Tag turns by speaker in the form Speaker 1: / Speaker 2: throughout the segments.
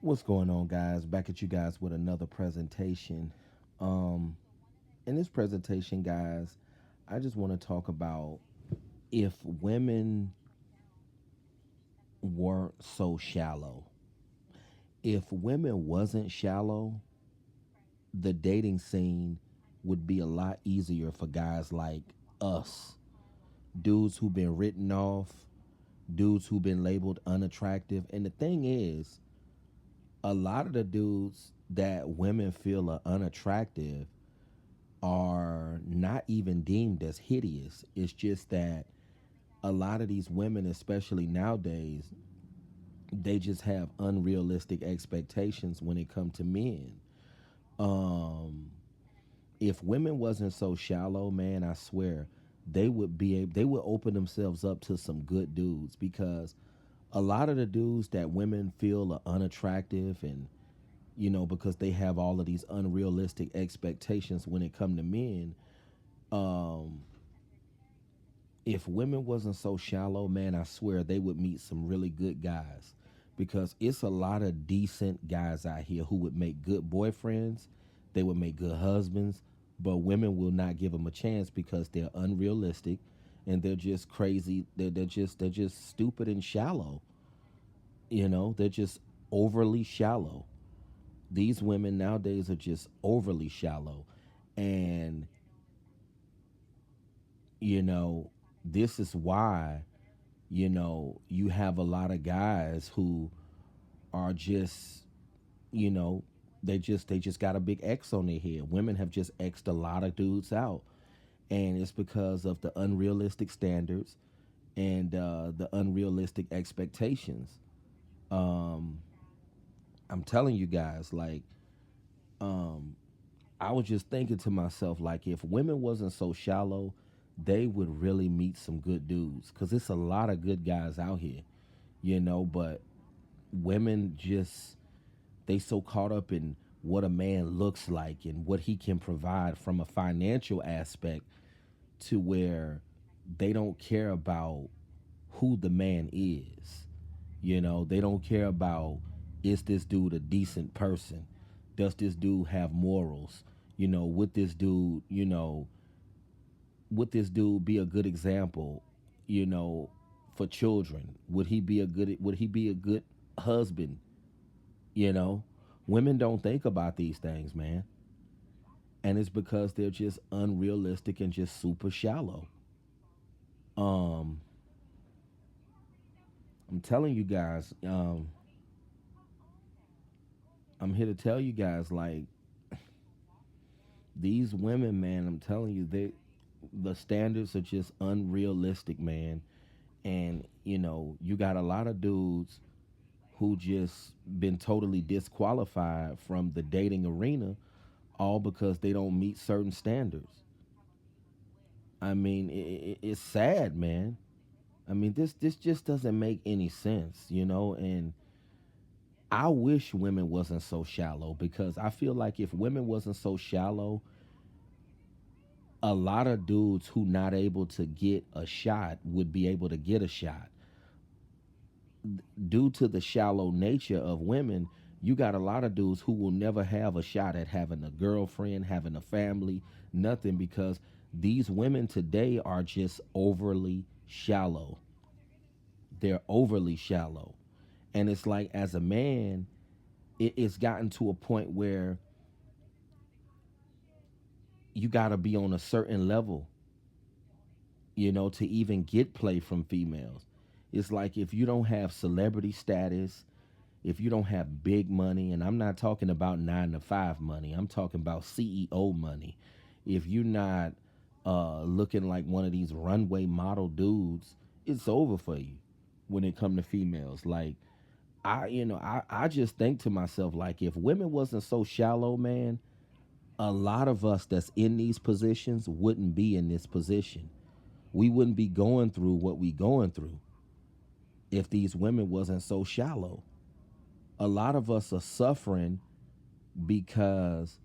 Speaker 1: What's going on, guys? Back at you guys with another presentation. Um, in this presentation, guys, I just want to talk about if women weren't so shallow. If women wasn't shallow, the dating scene would be a lot easier for guys like us, dudes who've been written off, dudes who've been labeled unattractive. And the thing is, a lot of the dudes that women feel are unattractive are not even deemed as hideous. It's just that a lot of these women, especially nowadays, they just have unrealistic expectations when it comes to men. Um, if women wasn't so shallow, man, I swear they would open themselves up to some good dudes because a lot of the dudes that women feel are unattractive and because they have all of these unrealistic expectations when it come to men. um if women wasn't so shallow, man, I swear they would meet some really good guys because it's a lot of decent guys out here who would make good boyfriends, they would make good husbands, but women will not give them a chance because they're unrealistic and they're just crazy. They're just stupid and shallow. They're just overly shallow. These women nowadays are just overly shallow. And you know this is why you have a lot of guys who are just you know they just got a big X on their head. Women have just X'd a lot of dudes out, and it's because of the unrealistic standards and the unrealistic expectations. um I'm telling you guys, like, um I was just thinking to myself, like, if women wasn't so shallow, they would really meet some good dudes. Cause it's a lot of good guys out here, but women just they so caught up in what a man looks like and what he can provide from a financial aspect to where they don't care about who the man is. They don't care about, is this dude a decent person? Does this dude have morals? Would this dude, would this dude be a good example, you know, for children? Would he be a good husband? You know, Women don't think about these things, man, and it's because they're just unrealistic and just super shallow. Um, I'm telling you guys, I'm here to tell you guys, like, these women, man, I'm telling you, the standards are just unrealistic, man. And you got a lot of dudes who just been totally disqualified from the dating arena, all because they don't meet certain standards. I mean, it's sad, man. I mean, this just doesn't make any sense, and I wish women wasn't so shallow because I feel like if women wasn't so shallow, a lot of dudes who not able to get a shot would be able to get a shot. Due to the shallow nature of women, you got a lot of dudes who will never have a shot at having a girlfriend, having a family, nothing, because these women today are just overly shallow. They're overly shallow. And it's like, as a man, it's gotten to a point where you got to be on a certain level, to even get play from females. It's like, if you don't have celebrity status, if you don't have big money, and I'm not talking about 9 to 5 money, I'm talking about CEO money. If you're not looking like one of these runway model dudes, it's over for you when it come to females. Like, I just think to myself, like, if women wasn't so shallow, man, a lot of us that's in these positions wouldn't be in this position. We wouldn't be going through what we going through if these women wasn't so shallow. A lot of us are suffering because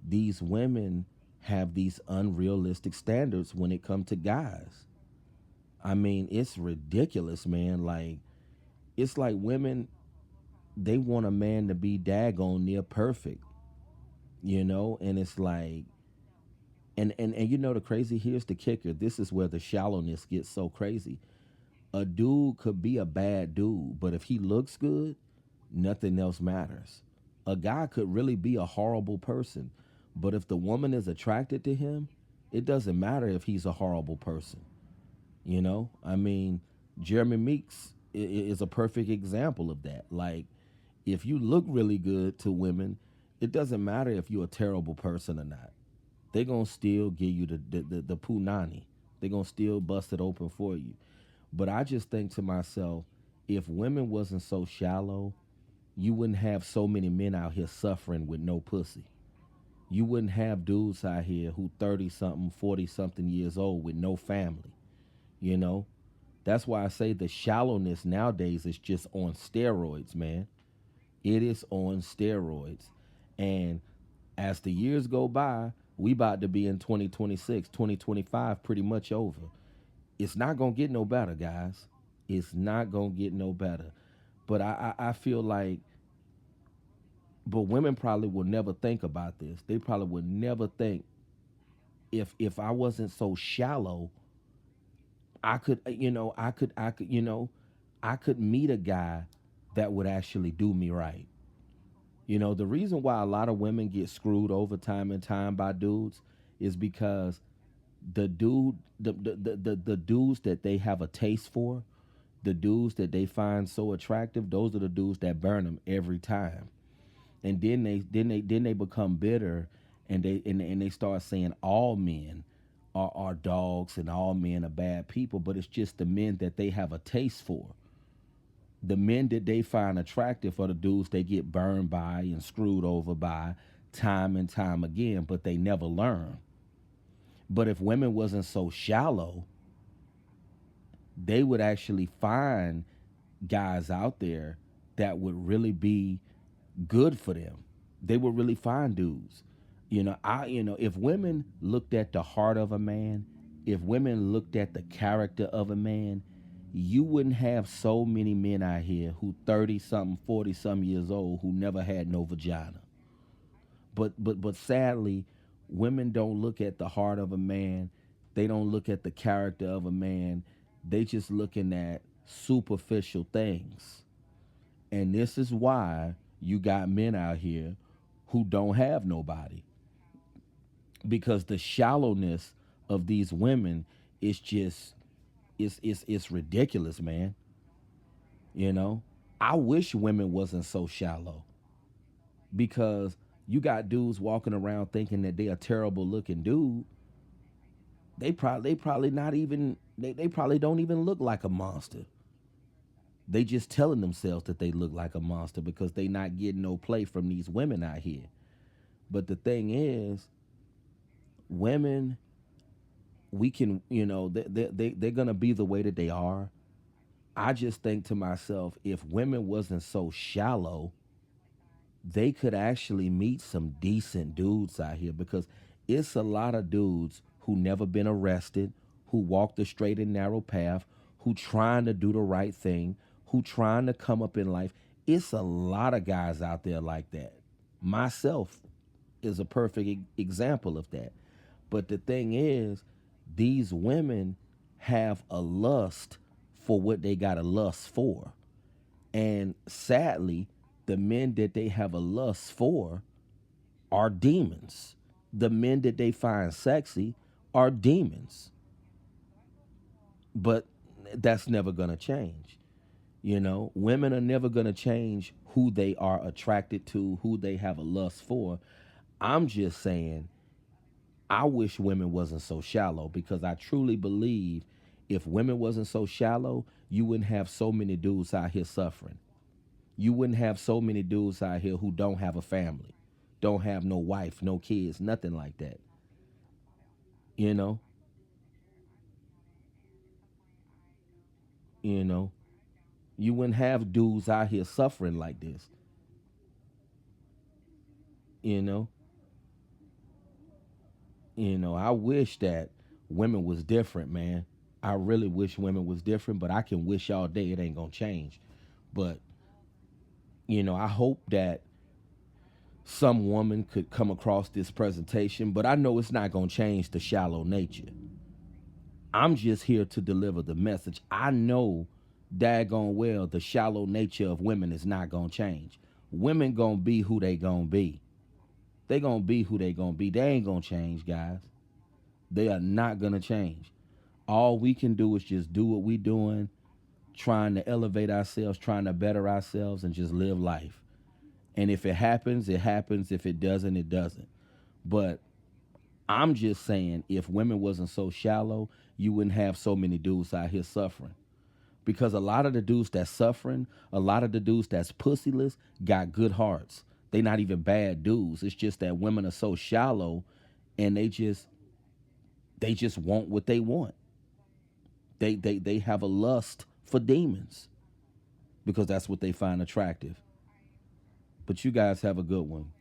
Speaker 1: these women have these unrealistic standards when it comes to guys. I mean, it's ridiculous, man. Like, it's like women. they want a man to be daggone near perfect, and it's like, and the crazy, here's the kicker. This is where the shallowness gets so crazy. A dude could be a bad dude, but if he looks good, nothing else matters. A guy could really be a horrible person, but if the woman is attracted to him, it doesn't matter if he's a horrible person. I mean, Jeremy Meeks is a perfect example of that. Like, if you look really good to women, it doesn't matter if you're a terrible person or not. They're gonna still give you the punani. They're gonna still bust it open for you. But I just think to myself, if women wasn't so shallow, you wouldn't have so many men out here suffering with no pussy. You wouldn't have dudes out here who 30 something, 40 something years old with no family. You know? That's why I say the shallowness nowadays is just on steroids, man. It is on steroids. And as the years go by, we about to be in 2026, 2025 pretty much over. It's not going to get no better, guys. It's not going to get no better. But I feel like, but women probably will never think about this. They probably would never think, if I wasn't so shallow, I could meet a guy that would actually do me right. The reason why a lot of women get screwed over time and time by dudes is because the dudes that they have a taste for, the dudes that they find so attractive, those are the dudes that burn them every time. And then they become bitter, and they start saying all men are dogs and all men are bad people, but it's just the men that they have a taste for. The men that they find attractive are the dudes they get burned by and screwed over by time and time again, but they never learn. But if women wasn't so shallow, they would actually find guys out there that would really be good for them. They would really find dudes. If women looked at the heart of a man, if women looked at the character of a man, you wouldn't have so many men out here who 30 something, 40 some years old who never had no vagina. But sadly, women don't look at the heart of a man. They don't look at the character of a man. They just looking at superficial things. And this is why you got men out here who don't have nobody, because the shallowness of these women is just, it's ridiculous, man. You know, I wish women wasn't so shallow, because you got dudes walking around thinking that they a terrible looking dude. They probably not even, they probably don't even look like a monster. They just telling themselves that they look like a monster because they not getting no play from these women out here. But the thing is, women, we can, they're gonna be the way that they are. I just think to myself, if women wasn't so shallow, they could actually meet some decent dudes out here, because it's a lot of dudes who never been arrested, who walk the straight and narrow path, who trying to do the right thing, who trying to come up in life. It's a lot of guys out there like that. Myself is a perfect example of that. But the thing is, these women have a lust for what they got a lust for. And sadly, the men that they have a lust for are demons. The men that they find sexy are demons. But that's never going to change. Women are never going to change who they are attracted to, who they have a lust for. I'm just saying, I wish women wasn't so shallow, because I truly believe if women wasn't so shallow, you wouldn't have so many dudes out here suffering. You wouldn't have so many dudes out here who don't have a family, don't have no wife, no kids, nothing like that. You know, you know, you wouldn't have dudes out here suffering like this. You know, I wish that women was different, man. I really wish women was different, but I can wish all day it ain't gonna change. But I hope that some woman could come across this presentation, but I know it's not going to change the shallow nature. I'm just here to deliver the message. I know daggone well the shallow nature of women is not going to change. Women going to be who they going to be. They going to be who they going to be. They ain't going to change, guys. They are not going to change. All we can do is just do what we doing, trying to elevate ourselves, trying to better ourselves, and just live life. And if it happens, it happens. If it doesn't, it doesn't. But I'm just saying, if women wasn't so shallow, you wouldn't have so many dudes out here suffering. Because a lot of the dudes that's suffering, a lot of the dudes that's pussyless, got good hearts. They not even bad dudes. It's just that women are so shallow, and they just want what they want. They have a lust for demons because that's what they find attractive. But you guys have a good one.